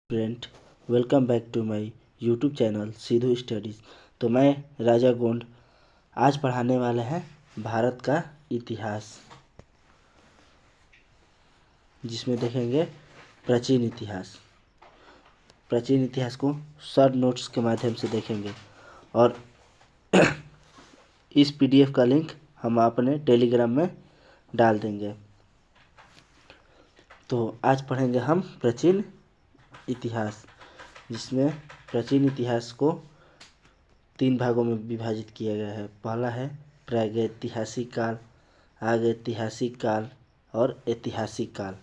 Friend, welcome back to my YouTube channel Sidhu studies. तो मैं राजा गोंड आज पढ़ाने वाले हैं भारत का इतिहास, जिसमें देखेंगे प्राचीन इतिहास। प्राचीन इतिहास को शॉर्ट नोट्स के माध्यम से देखेंगे और इस पीडीएफ का लिंक हम अपने टेलीग्राम में डाल देंगे। तो आज पढ़ेंगे हम प्राचीन इतिहास, जिसमें प्राचीन इतिहास को 3 भागों में विभाजित किया गया है। पहला है प्रागैतिहासिक काल, आगैतिहासिक काल और ऐतिहासिक काल।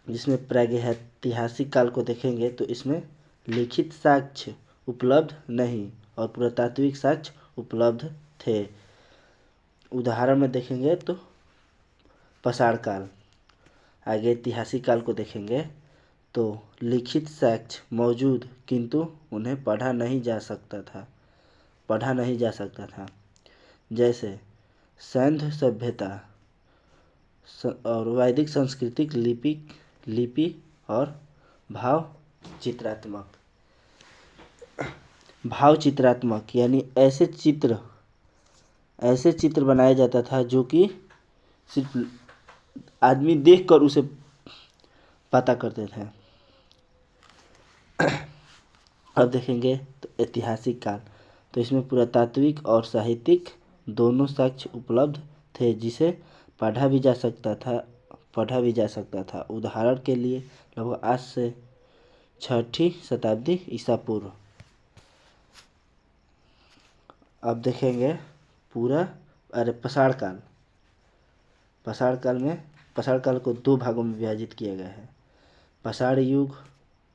जिसमें प्रागैतिहासिक काल को देखेंगे तो इसमें लिखित साक्ष्य उपलब्ध नहीं और पुरातात्विक साक्ष्य उपलब्ध थे। उदाहरण में देखेंगे तो पाषाण काल। आगे ऐतिहासिक काल को देखेंगे तो लिखित साक्ष्य मौजूद किंतु उन्हें पढ़ा नहीं जा सकता था। जैसे सैन्ध सभ्यता और वैदिक सांस्कृतिक लिपि और भाव चित्रात्मक यानी ऐसे चित्र बनाया जाता था जो कि सिर्फ आदमी देखकर उसे पता करते थे। अब देखेंगे तो ऐतिहासिक काल, तो इसमें पुरातात्विक और साहित्यिक दोनों साक्ष्य उपलब्ध थे, जिसे पढ़ा भी जा सकता था। उदाहरण के लिए लगभग आज से 6वीं शताब्दी ईसा पूर्व। अब देखेंगे पाषाण काल। पाषाण काल को 2 भागों में विभाजित किया गया है, पाषाण युग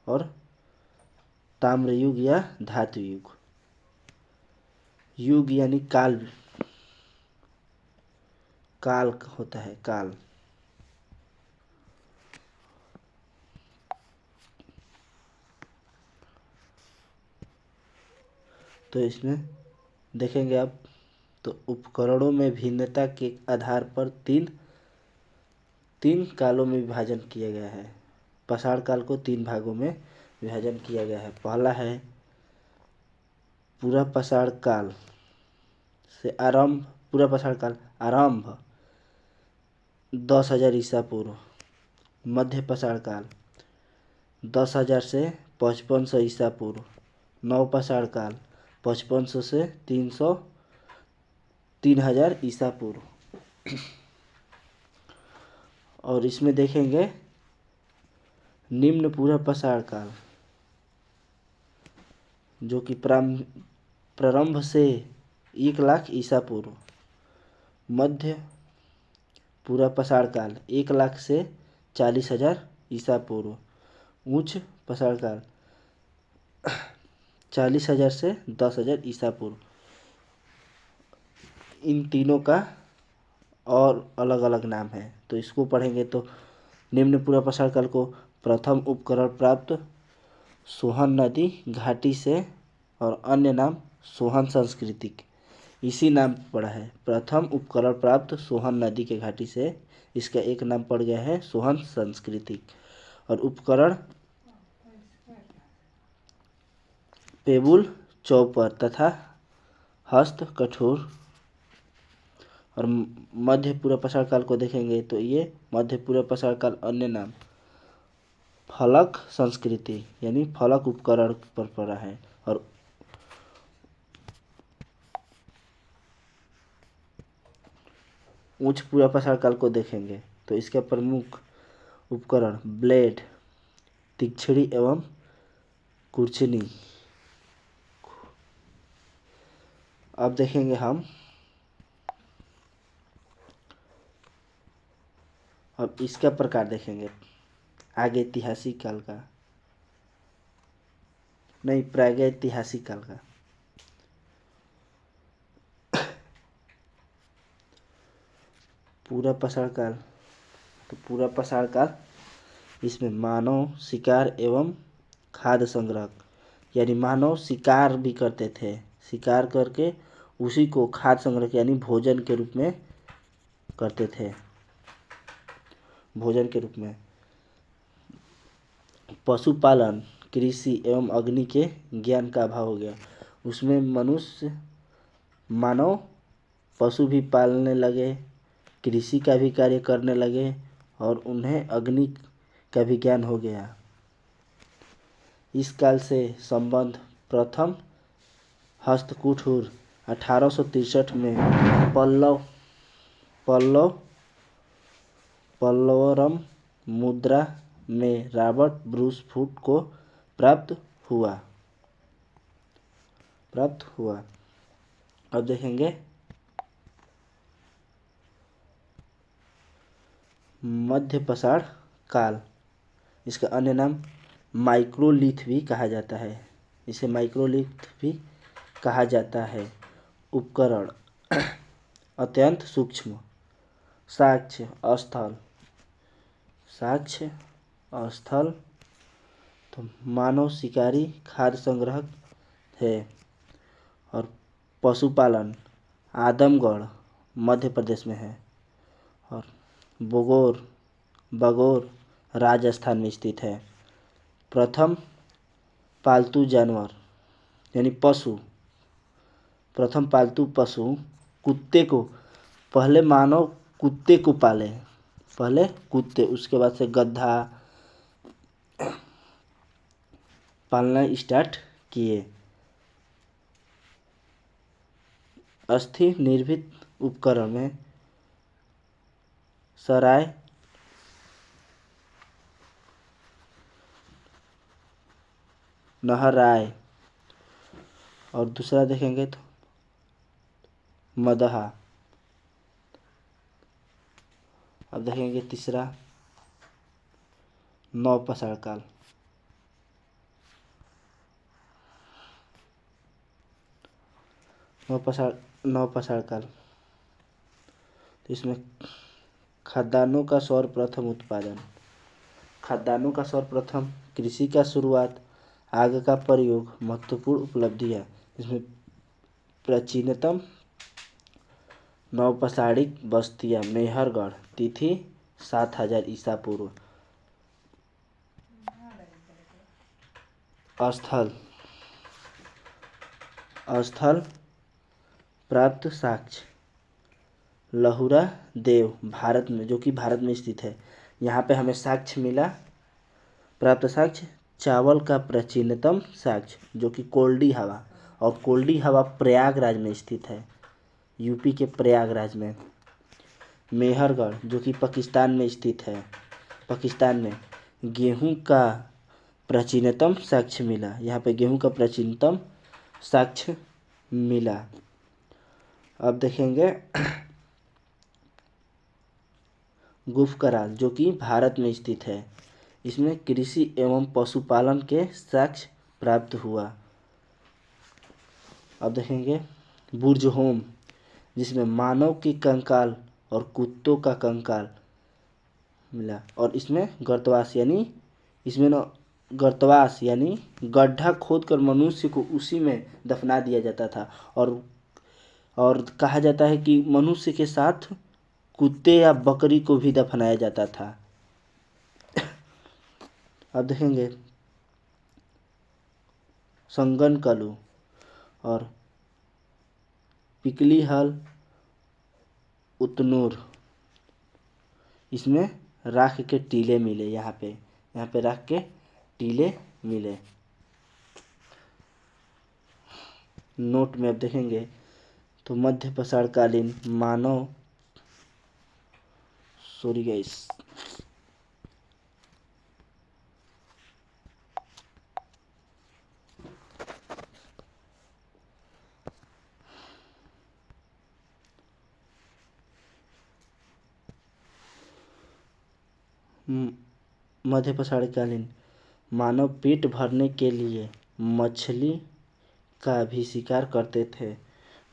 और ताम्र युग या धातु युग। युग यानी काल होता है, काल। तो इसमें देखेंगे आप तो उपकरणों में भिन्नता के आधार पर तीन कालों में विभाजन किया गया है। पाषाण काल को 3 भागों में विभाजन किया गया है। पहला है पूरा पाषाण काल आरंभ 10,000 ईसा पूर्व। मध्य पाषाण काल 10,000 से 5500 ईसा पूर्व। नव पाषाण काल 5500 से 3,000 ईसा पूर्व। और इसमें देखेंगे निम्न पूरा पाषाण काल, जो कि प्रारंभ से 1 लाख ईसा पूर्व। मध्य पूरा पाषाण काल 1 लाख से 40,000 ईसा पूर्व। उच्च पाषाण काल 40,000 से 10,000 ईसा पूर्व। इन तीनों का और अलग अलग नाम है, तो इसको पढ़ेंगे तो निम्न पूरा पाषाण काल को प्रथम उपकरण प्राप्त सोहन नदी घाटी से और अन्य नाम सोहन सांस्कृतिक, इसी नाम पड़ा है। प्रथम उपकरण प्राप्त सोहन नदी के घाटी से, इसका एक नाम पड़ गया है सोहन सांस्कृतिक। और उपकरण पेबुल चौपर तथा हस्त कठोर। और मध्य पूरा पाषाण काल को देखेंगे तो ये मध्य पूरा पाषाण काल अन्य नाम फलक संस्कृति यानी फलक उपकरण पर पड़ा है। और उच्च पूरा पाषाण काल को देखेंगे तो इसका प्रमुख उपकरण ब्लेड, तीक्ष्णी एवं कुर्चनी। अब देखेंगे हम अब इसका प्रकार देखेंगे प्रागैतिहासिक काल का। पूरा पाषाण काल इसमें मानव शिकार एवं खाद्य संग्रह, यानी मानव शिकार भी करते थे, शिकार करके उसी को खाद्य संग्रह यानी भोजन के रूप में करते थे। पशुपालन, कृषि एवं अग्नि के ज्ञान का अभाव हो गया। उसमें मनुष्य मानव पशु भी पालने लगे, कृषि का भी कार्य करने लगे और उन्हें अग्नि का भी ज्ञान हो गया। इस काल से संबंध प्रथम हस्तकुटीर 1863 में पल्लवरम मुद्रा में रॉबर्ट ब्रूस फुट को प्राप्त हुआ। अब देखेंगे मध्यपाषाण काल। इसका अन्य नाम माइक्रोलिथ भी कहा जाता है। इसे माइक्रोलिथ भी कहा जाता है। उपकरण अत्यंत सूक्ष्म, साक्ष्य स्थल तो मानव शिकारी खाद्य संग्रहक है। और पशुपालन आदमगढ़ मध्य प्रदेश में है। और बगोर राजस्थान में स्थित है। प्रथम पालतू जानवर यानी प्रथम पालतू पशु कुत्ते को, पहले मानव कुत्ते को पाले, पहले कुत्ते, उसके बाद से गधा पालना स्टार्ट किए। अस्थि निर्मित उपकरण में सराय, नहराय और दूसरा देखेंगे तो मदहा। अब देखेंगे तीसरा नवपाषाण काल। नवपाषाण काल तो इसमें खाद्यान्नों का सर्वप्रथम उत्पादन, कृषि का शुरुआत, आग का प्रयोग, महत्वपूर्ण उपलब्धियाँ। इसमें प्राचीनतम नवपाषाणिक बस्तियाँ मेहरगढ़, तिथि 7000 ईसा पूर्व। स्थल प्राप्त साक्ष्य लहुरा देव भारत में, जो कि भारत में स्थित है। यहाँ पे हमें साक्ष्य मिला, प्राप्त साक्ष्य चावल का प्राचीनतम साक्ष्य जो कि कोल्डी हवा, और कोल्डी हवा प्रयागराज में स्थित है, यूपी के प्रयागराज में। मेहरगढ़ जो कि पाकिस्तान में स्थित है, पाकिस्तान में गेहूं का प्राचीनतम साक्ष्य मिला। यहाँ पे गेहूं का प्राचीनतम साक्ष्य मिला। अब देखेंगे गुफकराल जो कि भारत में स्थित है। इसमें कृषि एवं पशुपालन के साक्ष्य प्राप्त हुआ। अब देखेंगे बुर्जहोम, जिसमें मानव की कंकाल और कुत्तों का कंकाल मिला। और इसमें गर्तवास यानी गड्ढा खोदकर मनुष्य को उसी में दफना दिया जाता था। और कहा जाता है कि मनुष्य के साथ कुत्ते या बकरी को भी दफनाया जाता था। अब देखेंगे संगनकलू और पिकली हल उतनूर, इसमें राख के टीले मिले। यहाँ पे राख के टीले मिले। नोट में अब देखेंगे तो मध्यपाषाणकालीन मानव मध्यपाषाणकालीन मानव पेट भरने के लिए मछली का भी शिकार करते थे।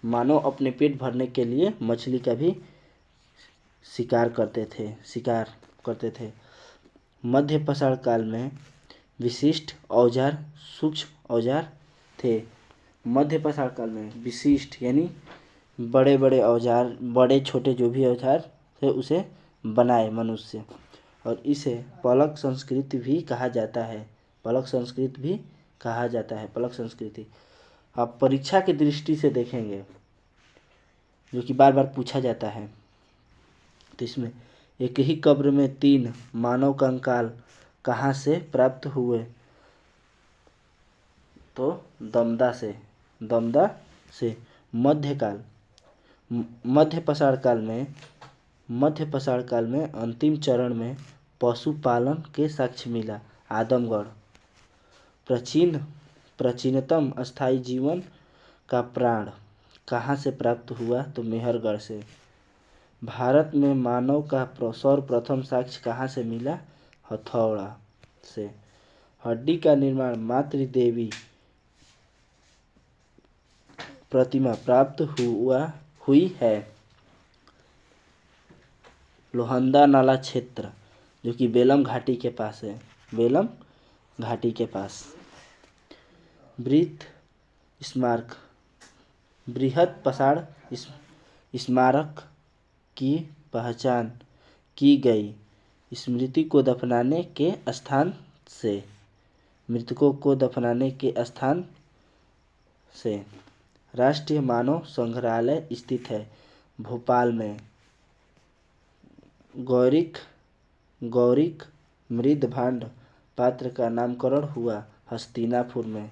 मानव अपने पेट भरने के लिए मछली का भी शिकार करते थे। मध्यपाषाण काल में विशिष्ट औजार, सूक्ष्म औजार थे। मध्यपाषाण काल में विशिष्ट यानी बड़े बड़े औजार, बड़े छोटे जो भी औजार थे उसे बनाए मनुष्य। और इसे पलक संस्कृति भी कहा जाता है। पलक संस्कृति भी कहा जाता है, पलक संस्कृति। अब परीक्षा की दृष्टि से देखेंगे, जो कि बार बार पूछा जाता है, तो इसमें एक ही कब्र में 3 मानव कंकाल कहाँ से प्राप्त हुए? तो दमदा से, दमदा से। मध्यकाल, मध्य पाषाण काल में अंतिम चरण में पशुपालन के साक्ष्य मिला। आदमगढ़। प्राचीनतम स्थायी जीवन का प्राण कहाँ से प्राप्त हुआ? तो मेहरगढ़ से। भारत में मानव का सर्वप्रथम साक्ष्य कहाँ से मिला? हथौड़ा से। हड्डी का निर्माण मातृदेवी प्रतिमा प्राप्त हुई है। लोहंदा नाला क्षेत्र, जो कि बेलम घाटी के पास है, बेलम घाटी के पास। बृहत पाषाण स्मारक की पहचान की गई स्मृति को दफनाने के स्थान से, मृतकों को दफनाने के स्थान से। राष्ट्रीय मानव संग्रहालय स्थित है भोपाल में। गौरिक मृद भांड पात्र का नामकरण हुआ हस्तिनापुर में।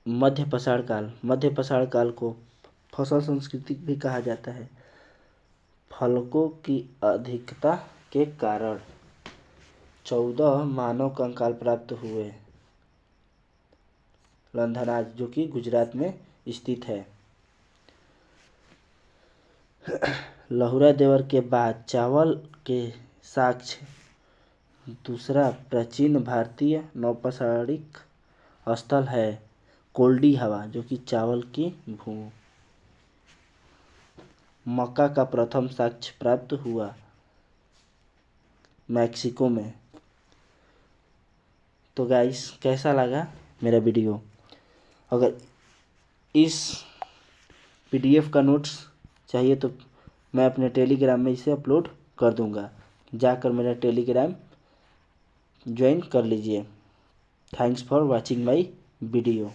मध्य पाषाण काल को फसल संस्कृति भी कहा जाता है। फलकों की अधिकता के कारण 14 मानव कंकाल प्राप्त हुए। लंधनाज, जो कि गुजरात में स्थित है। लहुरा देवर के बाद चावल के साक्ष्य दूसरा प्राचीन भारतीय नौपाषाणिक स्थल है कोल्डी हवा, जो कि चावल की भूमि। मक्का का प्रथम साक्ष्य प्राप्त हुआ मैक्सिको में। तो गाइस, कैसा लगा मेरा वीडियो? अगर इस PDF का नोट्स चाहिए तो मैं अपने टेलीग्राम में इसे अपलोड कर दूंगा, जाकर मेरा टेलीग्राम ज्वाइन कर लीजिए। Thanks for watching my video.